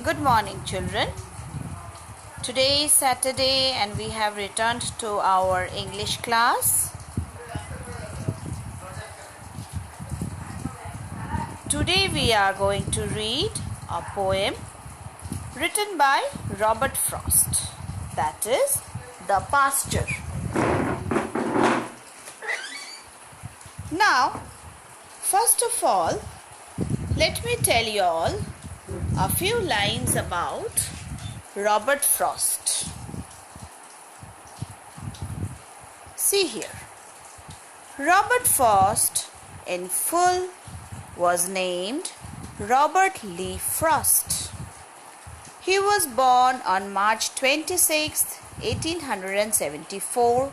Good morning, children. Today is Saturday and we have returned to our English class. Today we are going to read a poem written by Robert Frost. That is The Pasture. Now, first of all, let me tell you all a few lines about Robert Frost. See here. Robert Frost in full was named Robert Lee Frost. He was born on March 26, 1874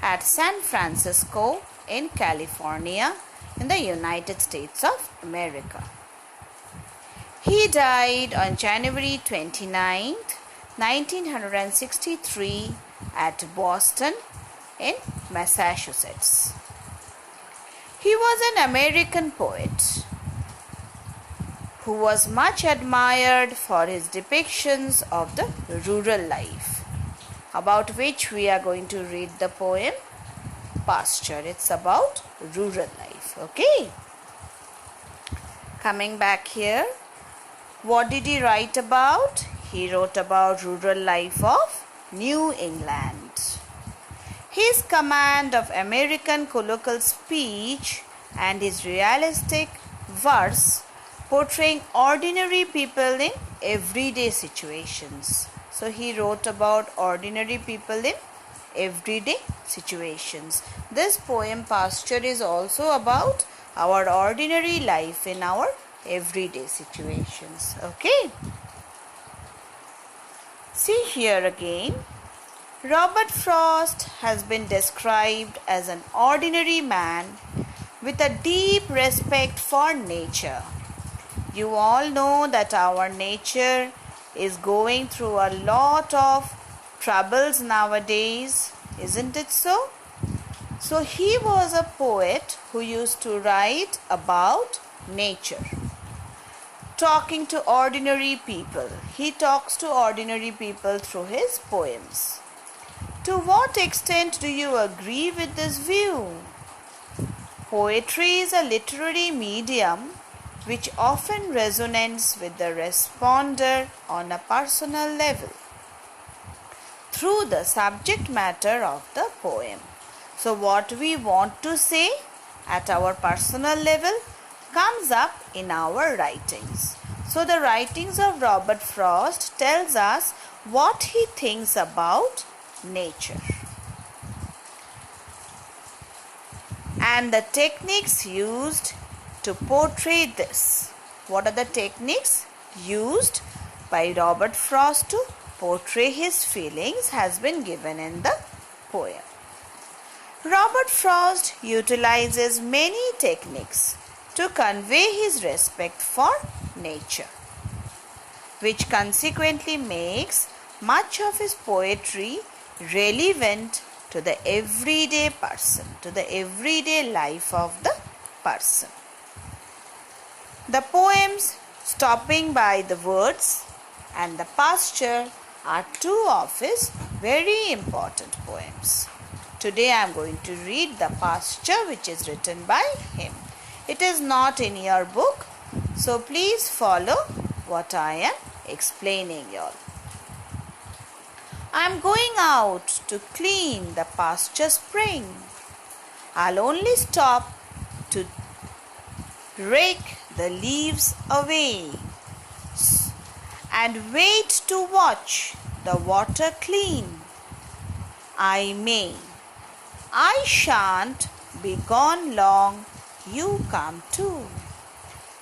at San Francisco in California in the United States of America. He died on January 29, 1963 at Boston in Massachusetts. He was an American poet who was much admired for his depictions of the rural life, about which we are going to read the poem Pasture. It's about rural life. Okay. Coming back here. What did he write about? He wrote about rural life of New England. His command of American colloquial speech and his realistic verse portraying ordinary people in everyday situations. So he wrote about ordinary people in everyday situations. This poem Pasture is also about our ordinary life in our everyday situations. Okay. See here again. Robert Frost has been described as an ordinary man with a deep respect for nature. You all know that our nature is going through a lot of troubles nowadays, isn't it so? So he was a poet who used to write about nature. Talking to ordinary people. He talks to ordinary people through his poems. To what extent do you agree with this view? Poetry is a literary medium which often resonates with the responder on a personal level through the subject matter of the poem. So what we want to say at our personal level comes up in our writings. So the writings of Robert Frost tells us what he thinks about nature and the techniques used to portray this. What are the techniques used by Robert Frost to portray his feelings has been given in the poem. Robert Frost utilizes many techniques to convey his respect for nature, which consequently makes much of his poetry relevant to the everyday person, to the everyday life of the person. The poems Stopping by the Woods and The Pasture are two of his very important poems. Today I am going to read The Pasture, which is written by him. It is not in your book, so please follow what I am explaining you all. I am going out to clean the pasture spring. I'll only stop to rake the leaves away and wait to watch the water clean. I shan't be gone long, you come too.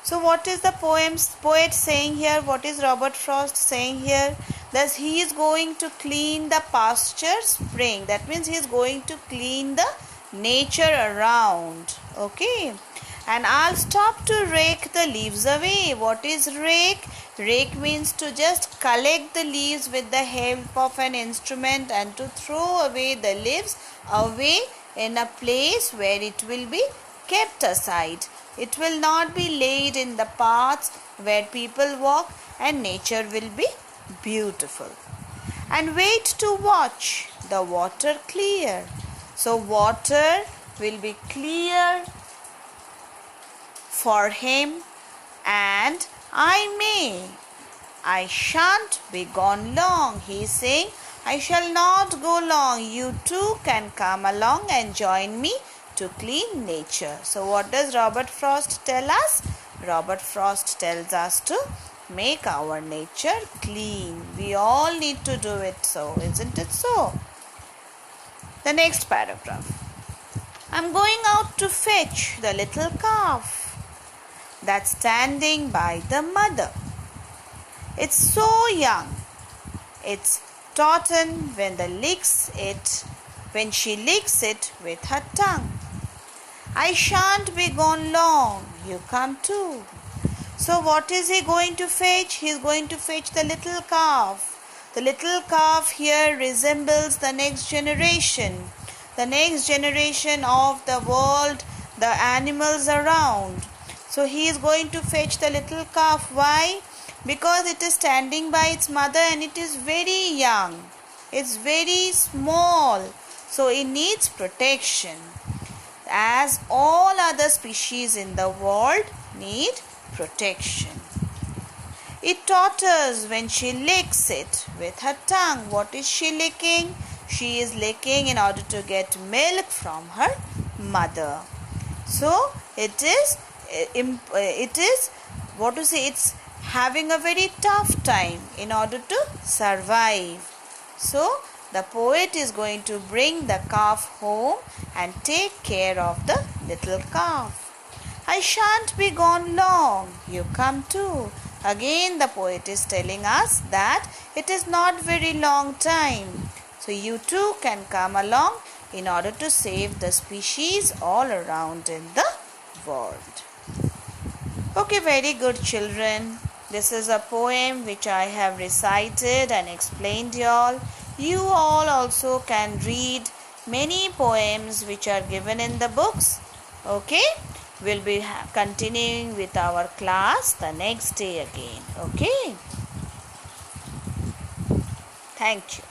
So what is the poet saying here? What is Robert Frost saying here? That he is going to clean the pasture spring. That means he is going to clean the nature around. Okay. And I'll stop to rake the leaves away. What is rake? Rake means to just collect the leaves with the help of an instrument and to throw away the leaves away in a place where it will be kept aside. It will not be laid in the paths where people walk and nature will be beautiful. And wait to watch the water clear. So water will be clear for him, and I shan't be gone long. He is saying, I shall not go long. You too can come along and join me to clean nature. So what does Robert Frost tell us? Robert Frost tells us to make our nature clean. We all need to do it so, isn't it so? The next paragraph. I'm going out to fetch the little calf that's standing by the mother. It's so young. It's tautened when she licks it with her tongue. I shan't be gone long. You come too. So what is he going to fetch? He is going to fetch the little calf. The little calf here resembles the next generation. The next generation of the world, the animals around. So he is going to fetch the little calf. Why? Because it is standing by its mother and it is very young. It's very small. So it needs protection. As all other species in the world need protection. It totters when she licks it with her tongue. What is she licking? She is licking in order to get milk from her mother. So it is it's having a very tough time in order to survive. So the poet is going to bring the calf home and take care of the little calf. I shan't be gone long. You come too. Again the poet is telling us that it is not very long time. So you too can come along in order to save the species all around in the world. Okay, very good children. This is a poem which I have recited and explained y'all. You all also can read many poems which are given in the books. Okay, we'll be continuing with our class the next day again. Okay, thank you.